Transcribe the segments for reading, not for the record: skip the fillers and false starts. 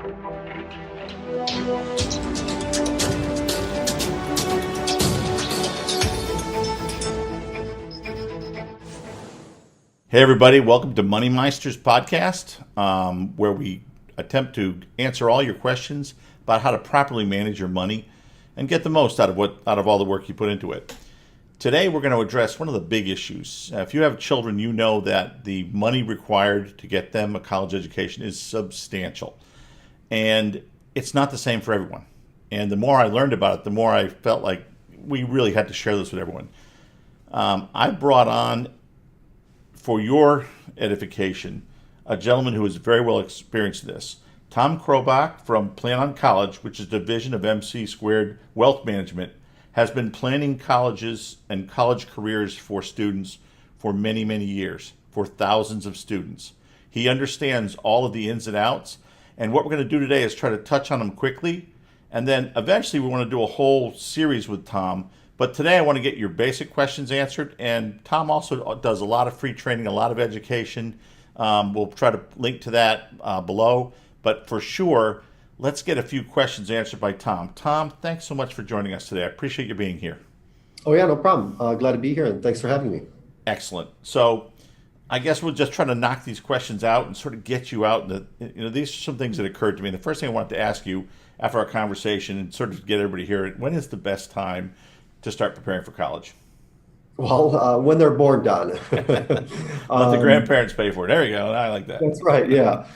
Hey everybody, welcome to Money Meisters podcast, where we attempt to answer all your questions about how to properly manage your money and get the most out of all the work you put into it. Today we're going to address one of the big issues. If you have children, you know that the money required to get them a college education is substantial. And it's not the same for everyone. And the more I learned about it, the more I felt like we really had to share this with everyone. I brought on, for your edification, a gentleman who is very well experienced in this. Tom Krobach from Plan on College, which is a division of MC Squared Wealth Management, has been planning colleges and college careers for students for many, many years, for thousands of students. He understands all of the ins and outs, and what we're going to do today is try to touch on them quickly, and then eventually we want to do a whole series with Tom. But today I want to get your basic questions answered, and Tom also does a lot of free training, a lot of education. We'll try to link to that below, but for sure, let's get a few questions answered by Tom. Tom, thanks so much for joining us today. I appreciate you being here. Oh yeah, no problem. Glad to be here, and thanks for having me. Excellent. So I guess we'll just try to knock these questions out and sort of get you out. These are some things that occurred to me. The first thing I wanted to ask you after our conversation and sort of get everybody here, when is the best time to start preparing for college? Well, when they're born, Don. Let the grandparents pay for it. There you go. I like that. That's right. Yeah.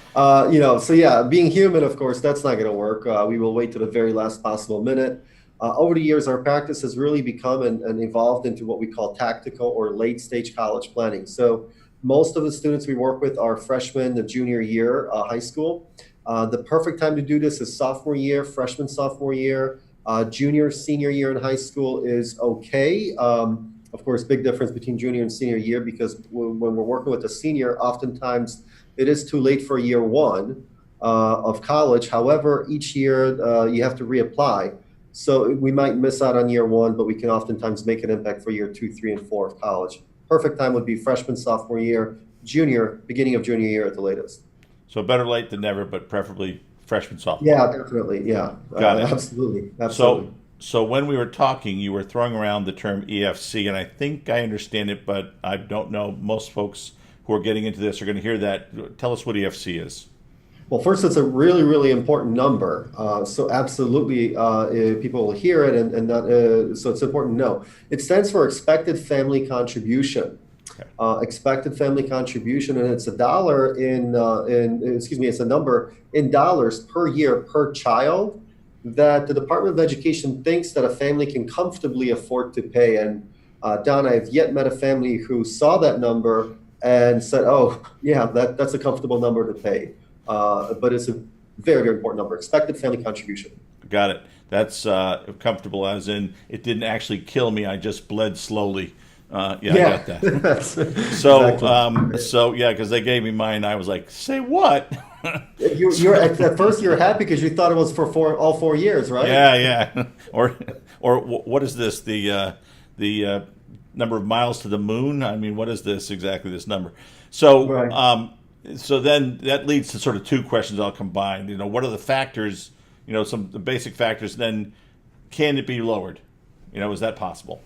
Being human, of course, that's not going to work. We will wait to the very last possible minute. Over the years, our practice has really become and evolved into what we call tactical or late stage college planning. So most of the students we work with are freshmen, the junior year, high school. The perfect time to do this is sophomore year, freshman, sophomore year. Junior, senior year in high school is okay. Of course, big difference between junior and senior year, because when we're working with a senior, oftentimes it is too late for year one of college. However, each year you have to reapply. So we might miss out on year one, but we can oftentimes make an impact for year 2, 3, and 4 of college. Perfect time would be freshman, sophomore year, junior, beginning of junior year at the latest. So better late than never, but preferably freshman, sophomore. Yeah, definitely. Yeah, Got it. Absolutely. So when we were talking, you were throwing around the term EFC, and I think I understand it, but I don't know. Most folks who are getting into this are going to hear that. Tell us what EFC is. Well, first, it's a really, really important number. So absolutely, people will hear it, so it's important to know. It stands for expected family contribution. Okay. Expected family contribution, and it's it's a number in dollars per year per child that the Department of Education thinks that a family can comfortably afford to pay. And Don, I have yet met a family who saw that number and said, "Oh, yeah, that's a comfortable number to pay." But it's a very, very important number. Expected family contribution. Got it. That's comfortable, as in it didn't actually kill me. I just bled slowly. I got that. So because they gave me mine, I was like, "Say what?" You're at first you're happy because you thought it was for all 4 years, right? Yeah. Or what is this? The number of miles to the moon? I mean, what is this exactly? This number? So right. So then that leads to sort of two questions all combined. What are the factors? Some of the basic factors. Then, can it be lowered? Is that possible?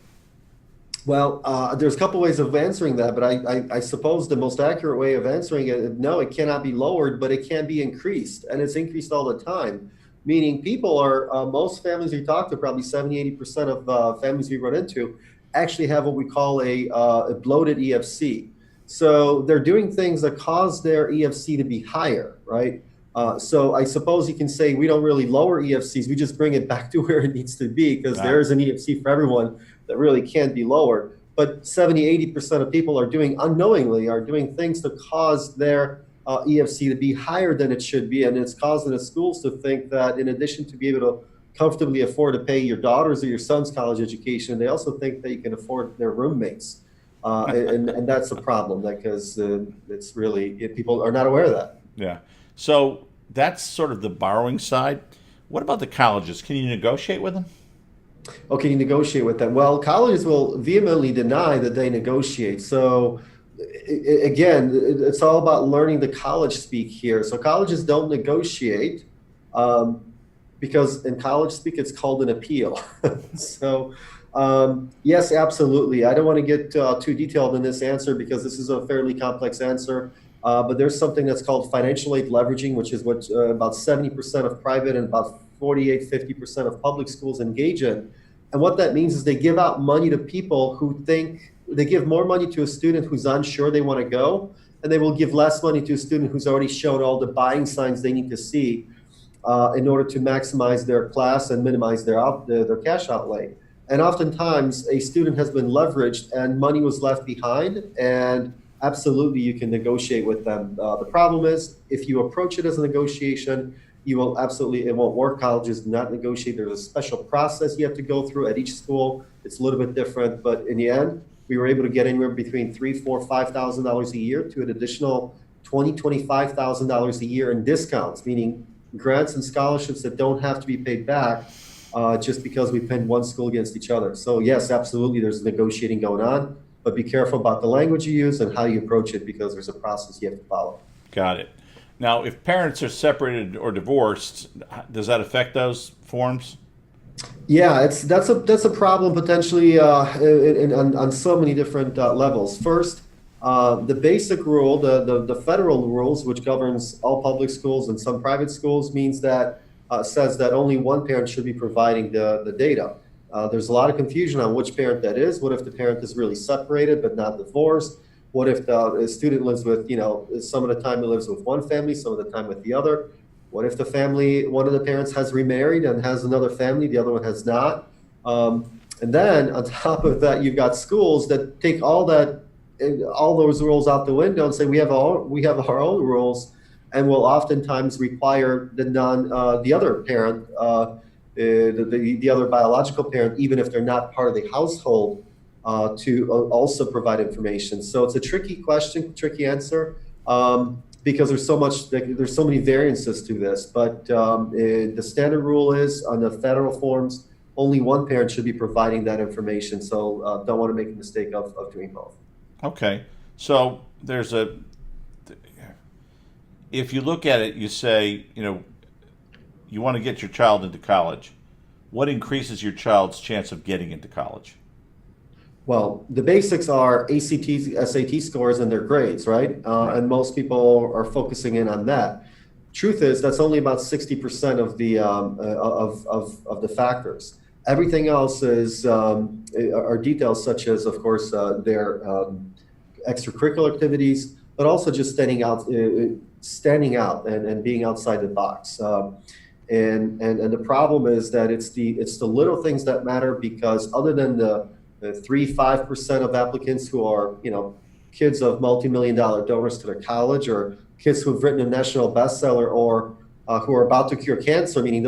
Well, there's a couple ways of answering that, but I suppose the most accurate way of answering it, no, it cannot be lowered, but it can be increased, and it's increased all the time. Meaning people most families we talk to, probably 70-80% of families we run into, actually have what we call a bloated EFC. So they're doing things that cause their EFC to be higher, right? So I suppose you can say we don't really lower EFCs, we just bring it back to where it needs to be, because there's an EFC for everyone that really can't be lowered. But 70-80% of people are doing things to cause their EFC to be higher than it should be. And it's causing the schools to think that in addition to be able to comfortably afford to pay your daughter's or your son's college education, they also think that you can afford their roommates. And that's a problem, because it's really, people are not aware of that. Yeah. So that's sort of the borrowing side. What about the colleges? Can you negotiate with them? Okay, you negotiate with them. Well, colleges will vehemently deny that they negotiate. So again, it's all about learning the college speak here. So colleges don't negotiate. Because in college speak, it's called an appeal. So, yes, absolutely. I don't want to get too detailed in this answer because this is a fairly complex answer. But there's something that's called financial aid leveraging, which is what about 70% of private and about 50% of public schools engage in. And what that means is they give out money to people who think they give more money to a student who's unsure they want to go, and they will give less money to a student who's already shown all the buying signs they need to see in order to maximize their class and minimize their cash outlay. And oftentimes, a student has been leveraged and money was left behind. And absolutely, you can negotiate with them. The problem is, if you approach it as a negotiation, you will absolutely, it won't work. Colleges do not negotiate. There's a special process you have to go through at each school. It's a little bit different, but in the end, we were able to get anywhere between $3,000, $4,000, $5,000 a year to an additional $20,000, $25,000 a year in discounts, meaning grants and scholarships that don't have to be paid back just because we pinned one school against each other. So yes, absolutely, there's negotiating going on, but be careful about the language you use and how you approach it because there's a process you have to follow. Got it. Now, if parents are separated or divorced, does that affect those forms? Yeah, that's a problem potentially on so many different levels. First, the basic rule, the federal rules, which governs all public schools and some private schools, means that says that only one parent should be providing the data. There's a lot of confusion on which parent that is. What if the parent is really separated but not divorced? What if the student lives with, some of the time he lives with one family, some of the time with the other? What if the family, one of the parents has remarried and has another family, the other one has not? And then on top of that, you've got schools that take all those rules out the window and say we have our own rules, and will oftentimes require the other parent, the other biological parent, even if they're not part of the household, to also provide information. So it's a tricky question, tricky answer. Because there's so many variances to this, but the standard rule is on the federal forms, only one parent should be providing that information. So don't want to make a mistake of doing both. Okay, so if you look at it, you say, you want to get your child into college. What increases your child's chance of getting into college? Well, the basics are ACT, SAT scores and their grades, right? And most people are focusing in on that. Truth is, that's only about 60% of the factors. Everything else are details such as, of course, their extracurricular activities, but also just standing out and being outside the box. And the problem is that it's the little things that matter, because other than the 3-5% of applicants who are, kids of multi-million-dollar donors to their college, or kids who've written a national bestseller, or who are about to cure cancer, meaning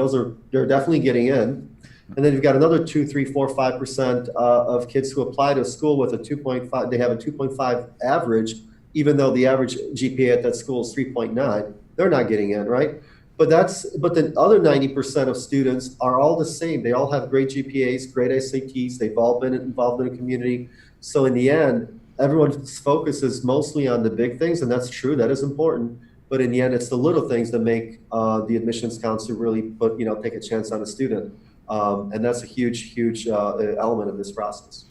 they're definitely getting in. And then you've got another 2, 3, 4, 5% of kids who apply to a school with a 2.5. They have a 2.5 average, even though the average GPA at that school is 3.9. They're not getting in, right? But the other 90% of students are all the same. They all have great GPAs, great SATs. They've all been involved in a community. So in the end, everyone's focus is mostly on the big things, and that's true. That is important. But in the end, it's the little things that make the admissions counselor really take a chance on a student. And that's a huge element of this process.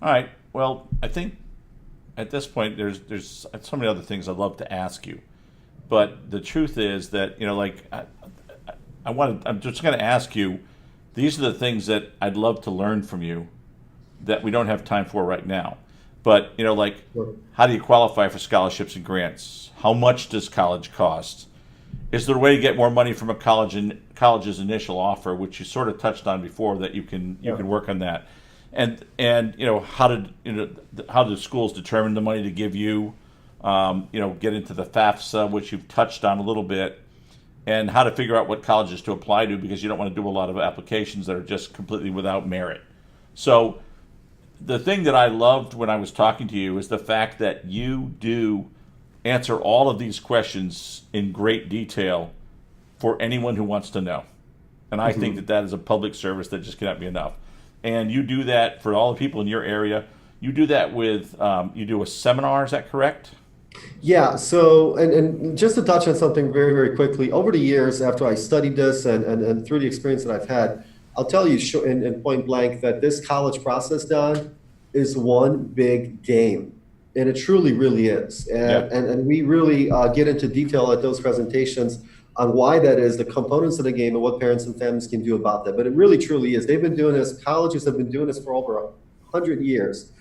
All right. Well, I think at this point, there's so many other things I'd love to ask you. But the truth is that, I'm just going to ask you, these are the things that I'd love to learn from you that we don't have time for right now. But, Sure. How do you qualify for scholarships and grants? How much does college cost? Is there a way to get more money from a college's initial offer, which you sort of touched on before, that you can work on that? And how do schools determine the money to give you? Get into the FAFSA, which you've touched on a little bit, and how to figure out what colleges to apply to, because you don't want to do a lot of applications that are just completely without merit. So the thing that I loved when I was talking to you is the fact that you do answer all of these questions in great detail for anyone who wants to know. And I think that is a public service that just cannot be enough. And you do that for all the people in your area. You do that with, you do a seminar, is that correct? Yeah, so and just to touch on something very, very quickly, over the years after I studied this and through the experience that I've had, I'll tell you in point blank that this college process, Don, is one big game. And it truly, really is. Yeah. And we really get into detail at those presentations on why that is, the components of the game, and what parents and families can do about that. But it really, truly is. They've been doing this, colleges have been doing this for over 100 years.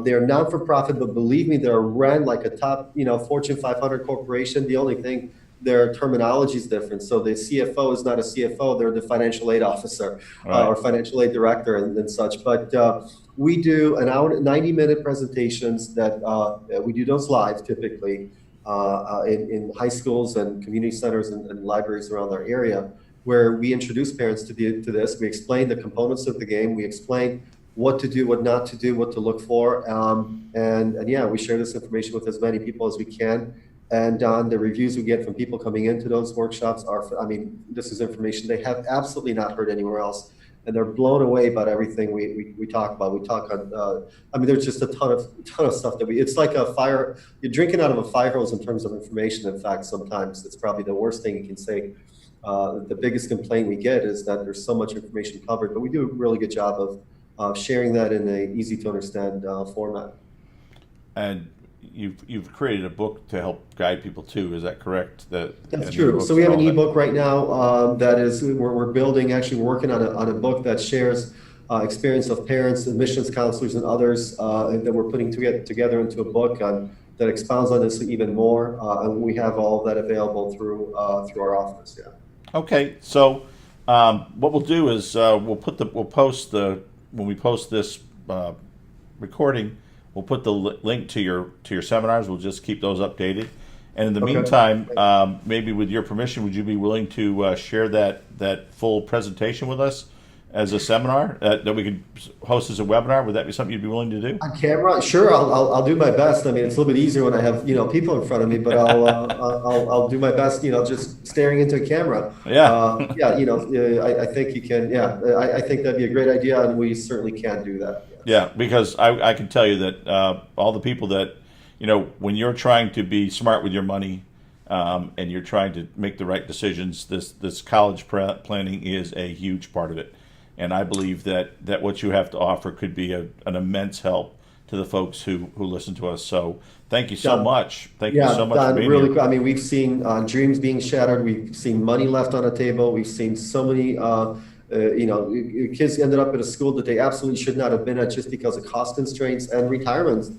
They're not for profit, but believe me, they're run like a top, Fortune 500 corporation. The only thing, their terminology is different. So the CFO is not a CFO; they're the financial aid officer Right. or financial aid director and such. But we do an hour, 90-minute presentations that we do those live typically in high schools and community centers and libraries around our area, where we introduce parents to this. We explain the components of the game. We explain what to do, what not to do, what to look for. And yeah, we share this information with as many people as we can. And the reviews we get from people coming into those workshops are, I mean, this is information they have absolutely not heard anywhere else. And they're blown away by everything we talk about. We talk on, I mean, there's just a ton of stuff that it's like a fire, you're drinking out of a fire hose in terms of information. In fact, sometimes it's probably the worst thing you can say. The biggest complaint we get is that there's so much information covered, but we do a really good job of sharing that in a easy to understand format. And you've created a book to help guide people too. Is that correct? That That's and true. So ebooks we and have an all that. ebook right now that is we're building. Actually, we're working on a book that shares experience of parents, admissions counselors, and others, and that we're putting together into a book that expounds on this even more. And we have all of that available through our office. Yeah. Okay, so what we'll do is we'll post the when we post this recording, we'll put the link to your seminars. We'll just keep those updated. And in the Okay. meantime, maybe with your permission, would you be willing to share that full presentation with us as a seminar that we could host as a webinar? Would that be something you'd be willing to do? On camera, sure. I'll do my best. I mean, it's a little bit easier when I have people in front of me, but I'll do my best. Just staring into a camera. Yeah. Yeah. I think you can. Yeah, I think that'd be a great idea, and we certainly can do that. Yes. Yeah, because I can tell you that all the people that, when you're trying to be smart with your money and you're trying to make the right decisions, this college planning is a huge part of it. And I believe that what you have to offer could be an immense help to the folks who listen to us. So thank you so Don, much. Thank you so yeah, much for Don, being really here. quick. I mean, we've seen dreams being shattered. We've seen money left on the table. We've seen so many, kids ended up at a school that they absolutely should not have been at just because of cost constraints and retirements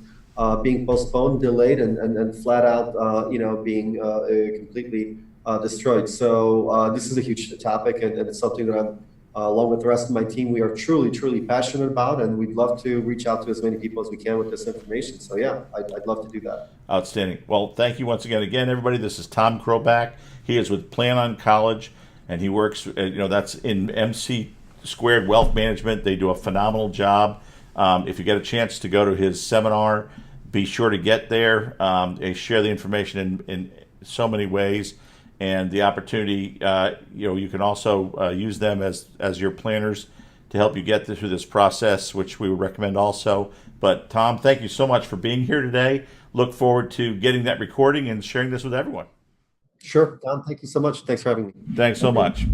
being postponed, delayed, and flat out, being completely destroyed. So this is a huge topic, and it's something that I'm, along with the rest of my team, we are truly, truly passionate about, and we'd love to reach out to as many people as we can with this information. So yeah, I'd love to do that. Outstanding. Well, thank you once again. Again, everybody, this is Tom Kroback. He is with Plan on College, and he works, that's in MC Squared Wealth Management. They do a phenomenal job. If you get a chance to go to his seminar, be sure to get there. They share the information in so many ways, and the opportunity. You can also use them as your planners to help you get through this process, which we would recommend also. But Tom, thank you so much for being here today. Look forward to getting that recording and sharing this with everyone. Sure, Don, thank you so much. Thanks for having me. Thanks so much.